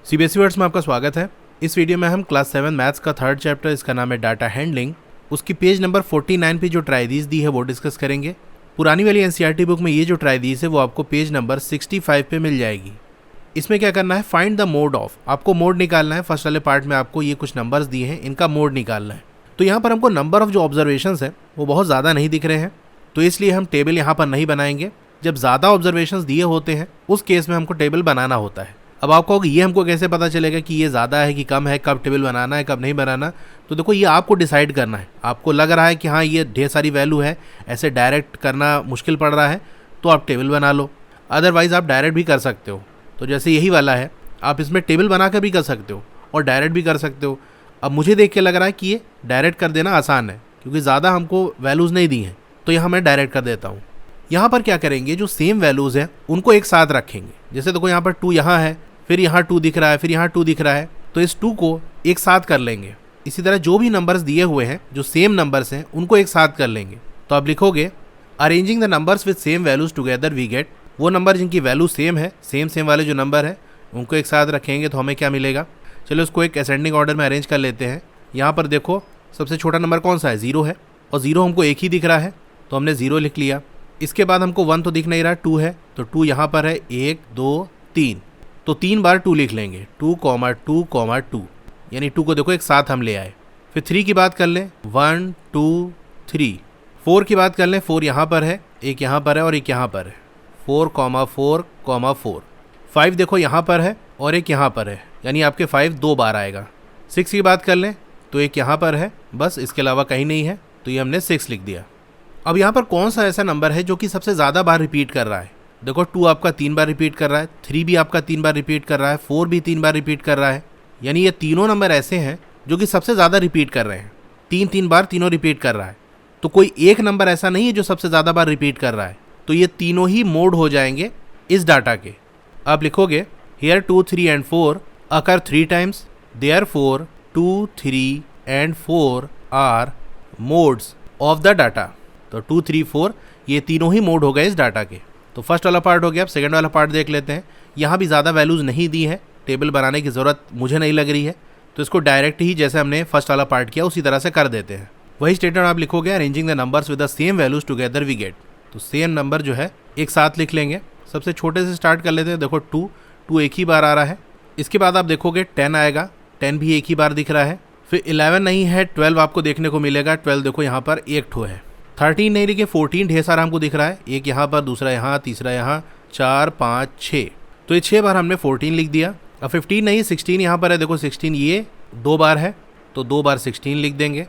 CBSE words में आपका स्वागत है। इस वीडियो में हम क्लास 7 मैथ्स का थर्ड चैप्टर, इसका नाम है डाटा हैंडलिंग, उसकी पेज नंबर 49 पे जो ट्राइदीज दी है वो डिस्कस करेंगे। पुरानी वाली एनसीईआरटी बुक में ये जो ट्राइदीज है वो आपको पेज नंबर 65 पे मिल जाएगी। इसमें क्या करना है, फाइंड द मोड ऑफ, आपको मोड निकालना है। फर्स्ट वाले पार्ट में आपको ये कुछ नंबर्स दिए हैं, इनका मोड निकालना है। तो यहाँ पर हमको नंबर ऑफ जो ऑब्जर्वेशंस है वो बहुत ज़्यादा नहीं दिख रहे हैं, तो इसलिए हम टेबल यहाँ पर नहीं बनाएंगे। जब ज़्यादा ऑब्जर्वेशंस दिए होते हैं उस केस में हमको टेबल बनाना होता है। अब आप कहोगे ये हमको कैसे पता चलेगा कि ये ज़्यादा है कि कम है, कब टेबल बनाना है कब नहीं बनाना। तो देखो ये आपको डिसाइड करना है। आपको लग रहा है कि हाँ ये ढेर सारी वैल्यू है, ऐसे डायरेक्ट करना मुश्किल पड़ रहा है, तो आप टेबल बना लो। अदरवाइज़ आप डायरेक्ट भी कर सकते हो। तो जैसे यही वाला है, आप इसमें टेबल बना कर भी कर सकते हो और डायरेक्ट भी कर सकते हो। अब मुझे देख के लग रहा है कि ये डायरेक्ट कर देना आसान है, क्योंकि ज़्यादा हमको वैल्यूज़ नहीं दी हैं, तो यहाँ मैं डायरेक्ट कर देता हूँ। यहाँ पर क्या करेंगे, जो सेम वैल्यूज़ हैं उनको एक साथ रखेंगे। जैसे देखो यहाँ पर 2 यहाँ है, फिर यहाँ 2 दिख रहा है, फिर यहाँ 2 दिख रहा है, तो इस 2 को एक साथ कर लेंगे। इसी तरह जो भी नंबर्स दिए हुए हैं, जो सेम नंबर्स हैं, उनको एक साथ कर लेंगे। तो आप लिखोगे arranging the numbers with same values together we get, वो नंबर जिनकी वैल्यू सेम है, सेम वाले जो नंबर है उनको एक साथ रखेंगे तो हमें क्या मिलेगा। चलो उसको एक असेंडिंग ऑर्डर में अरेंज कर लेते हैं। यहाँ पर देखो सबसे छोटा नंबर कौन सा है, 0 है, और 0 हमको एक ही दिख रहा है तो हमने 0 लिख लिया। इसके बाद हमको 1 तो दिख नहीं रहा, 2 है, तो 2 यहाँ पर है, 1 2 3, तो 3 बार 2 लिख लेंगे, 2, 2, 2, यानी 2 को देखो एक साथ हम ले आए। फिर 3 की बात कर लें, 1 2 3। 4 की बात कर लें, 4 यहाँ पर है, एक यहाँ पर है और एक यहाँ पर है, 4, 4, 4। 5 देखो यहाँ पर है और एक यहाँ पर है, यानी आपके 5 2 बार आएगा। 6 की बात कर लें तो एक यहाँ पर है, बस इसके अलावा कहीं नहीं है, तो ये हमने 6 लिख दिया। अब यहाँ पर कौन सा ऐसा नंबर है जो कि सबसे ज़्यादा बार रिपीट कर रहा है। देखो 2 आपका 3 बार रिपीट कर रहा है, 3 भी आपका 3 बार रिपीट कर रहा है, 4 भी 3 बार रिपीट कर रहा है, यानी ये तीनों नंबर ऐसे हैं जो कि सबसे ज़्यादा रिपीट कर रहे हैं। 3 बार तीनों रिपीट कर रहा है, तो कोई एक नंबर ऐसा नहीं है जो सबसे ज़्यादा बार रिपीट कर रहा है। तो ये तीनों ही मोड हो जाएंगे इस डाटा के। आप लिखोगे here 2, 3 and 4 occur 3 times, therefore 2, 3 and 4 are modes of the data. तो 2, 3, 4 ये तीनों ही मोड हो गए इस डाटा के। तो फर्स्ट वाला पार्ट हो गया। अब सेकंड वाला पार्ट देख लेते हैं। यहाँ भी ज़्यादा वैल्यूज़ नहीं दी है, टेबल बनाने की ज़रूरत मुझे नहीं लग रही है, तो इसको डायरेक्ट ही जैसे हमने फर्स्ट वाला पार्ट किया उसी तरह से कर देते हैं। वही स्टेटमेंट आप लिखोगे arranging the numbers with the same values together we get, तो सेम नंबर जो है एक साथ लिख लेंगे। सबसे छोटे से स्टार्ट कर लेते हैं। देखो 2 एक ही बार आ रहा है। इसके बाद आप देखोगे 10 आएगा, 10 भी एक ही बार दिख रहा है। फिर 11 नहीं है, 12 आपको देखने को मिलेगा, 12 देखो यहाँ पर एक ठो है। 13 नहीं लिखे, 14 ढेर सारा हमको दिख रहा है, एक यहाँ पर, दूसरा यहाँ, तीसरा यहाँ, 4 5 6, तो ये 6 बार हमने 14 लिख दिया। अब 15 नहीं, 16 यहाँ पर है, देखो 16 ये 2 बार है, तो 2 बार 16 लिख देंगे।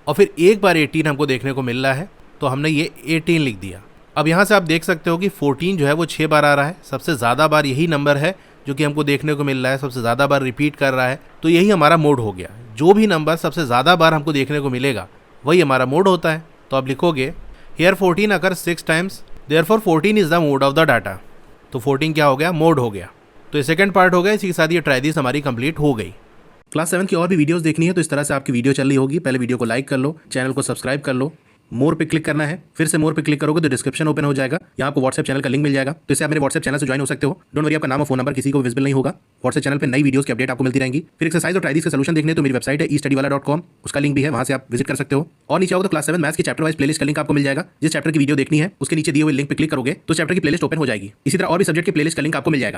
और फिर एक बार 18 हमको देखने को मिल रहा है, तो हमने ये 18 लिख दिया। अब यहाँ से आप देख सकते हो कि 14 जो है वो 6 बार आ रहा है, सबसे ज़्यादा बार यही नंबर है जो कि हमको देखने को मिल रहा है, सबसे ज़्यादा बार रिपीट कर रहा है, तो यही हमारा मोड हो गया। जो भी नंबर सबसे ज़्यादा बार हमको देखने को मिलेगा वही हमारा मोड होता है। तो आप लिखोगे here 14 occur 6 times, therefore 14 is the mode of the data. तो 14 क्या हो गया, मोड हो गया। तो ये सेकंड पार्ट हो गया। इसी के साथ ये ट्राइदीज हमारी कंप्लीट हो गई। क्लास 7 की और भी वीडियोस देखनी है तो इस तरह से आपकी वीडियो चल रही होगी। पहले वीडियो को लाइक कर लो, चैनल को सब्सक्राइब कर लो, मोर पे क्लिक करना है, फिर से मोर पे क्लिक करोगे तो डिस्क्रिप्शन ओपन हो जाएगा, यहाँ आपको व्हाट्सएप चैनल का लिंक मिल जाएगा, तो इससे आप मेरे व्हाट्सएप चैनल से ज्वाइन हो सकते हो। डोंट वरी, आपका नाम और फोन नंबर किसी को विजिबल नहीं होगा। व्हाट्सएप चैनल पे नई वीडियोस की अपडेट आपको मिलती रहेंगी। फिर एक्सरसाइज और ट्राइदीज के सॉल्यूशन देखने तो मेरी वेबसाइट है estudywala.com, उसका लिंक भी है, वहाँ से आप विजिट कर सकते हो। और नीचे आओगे तो क्लास 7 मैथ्स की चैप्टर वाइज प्लेलिस्ट का लिंक आपको मिल जाएगा। जिस चैप्टर की वीडियो देखनी है उसके नीचे दिए हुए लिंक पे क्लिक करोगे तो चैप्टर की प्लेलिस्ट ओपन हो जाएगी। इसी तरह और भी सब्जेक्ट की प्लेलिस्ट का लिंक आपको मिल जाएगा।